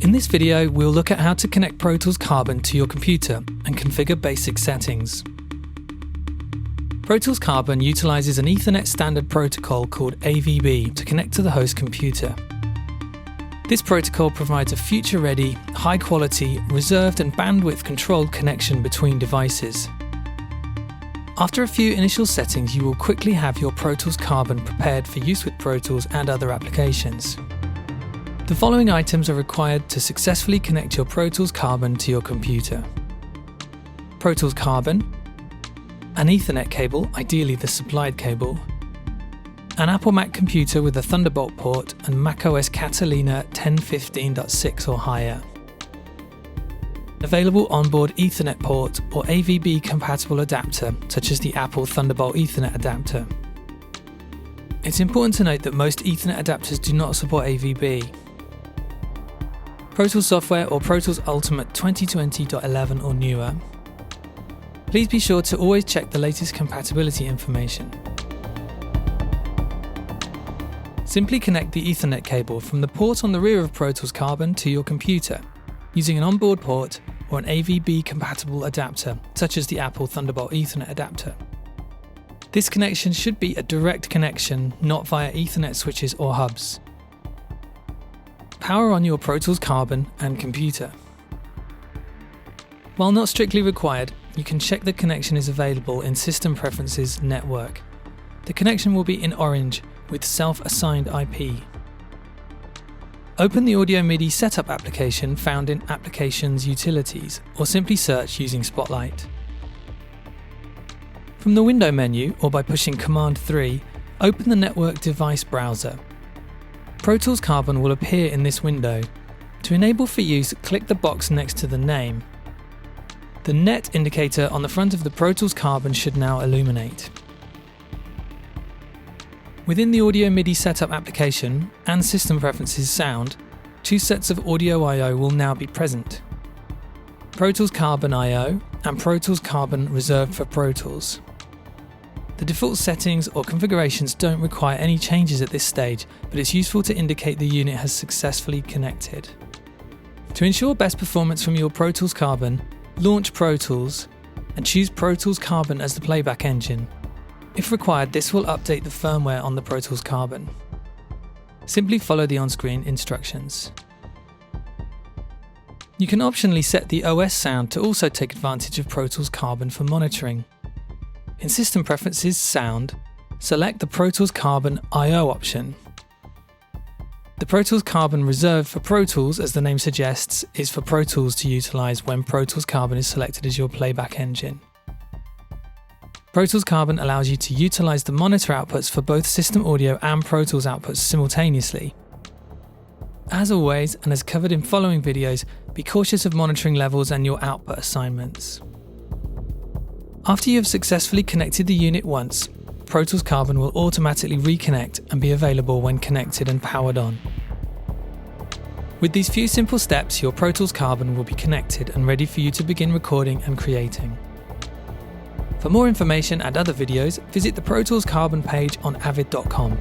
In this video, we'll look at how to connect Pro Tools Carbon to your computer and configure basic settings. Pro Tools Carbon utilizes an Ethernet standard protocol called AVB to connect to the host computer. This protocol provides a future-ready, high-quality, reserved and bandwidth-controlled connection between devices. After a few initial settings, you will quickly have your Pro Tools Carbon prepared for use with Pro Tools and other applications. The following items are required to successfully connect your Pro Tools Carbon to your computer. Pro Tools Carbon, an Ethernet cable, ideally the supplied cable, an Apple Mac computer with a Thunderbolt port and macOS Catalina 10.15.6 or higher, available onboard Ethernet port or AVB compatible adapter such as the Apple Thunderbolt Ethernet adapter. It's important to note that most Ethernet adapters do not support AVB. Pro Tools software or Pro Tools Ultimate 2020.11 or newer. Please be sure to always check the latest compatibility information. Simply connect the Ethernet cable from the port on the rear of Pro Tools Carbon to your computer using an onboard port or an AVB compatible adapter such as the Apple Thunderbolt Ethernet adapter. This connection should be a direct connection, not via Ethernet switches or hubs. Power on your Pro Tools Carbon and computer. While not strictly required, you can check the connection is available in System Preferences Network. The connection will be in orange with self-assigned IP. Open the Audio MIDI Setup application found in Applications Utilities, or simply search using Spotlight. From the window menu, or by pushing Command 3, open the Network Device browser. Pro Tools Carbon will appear in this window. To enable for use, click the box next to the name. The net indicator on the front of the Pro Tools Carbon should now illuminate. Within the Audio MIDI Setup application and System Preferences Sound, two sets of audio I/O will now be present. Pro Tools Carbon I/O and Pro Tools Carbon reserved for Pro Tools. The default settings or configurations don't require any changes at this stage, but it's useful to indicate the unit has successfully connected. To ensure best performance from your Pro Tools Carbon, launch Pro Tools and choose Pro Tools Carbon as the playback engine. If required, this will update the firmware on the Pro Tools Carbon. Simply follow the on-screen instructions. You can optionally set the OS sound to also take advantage of Pro Tools Carbon for monitoring. In System Preferences Sound, select the Pro Tools Carbon I/O option. The Pro Tools Carbon reserved for Pro Tools, as the name suggests, is for Pro Tools to utilize when Pro Tools Carbon is selected as your playback engine. Pro Tools Carbon allows you to utilize the monitor outputs for both system audio and Pro Tools outputs simultaneously. As always, and as covered in following videos, be cautious of monitoring levels and your output assignments. After you have successfully connected the unit once, Pro Tools Carbon will automatically reconnect and be available when connected and powered on. With these few simple steps, your Pro Tools Carbon will be connected and ready for you to begin recording and creating. For more information and other videos, visit the Pro Tools Carbon page on avid.com.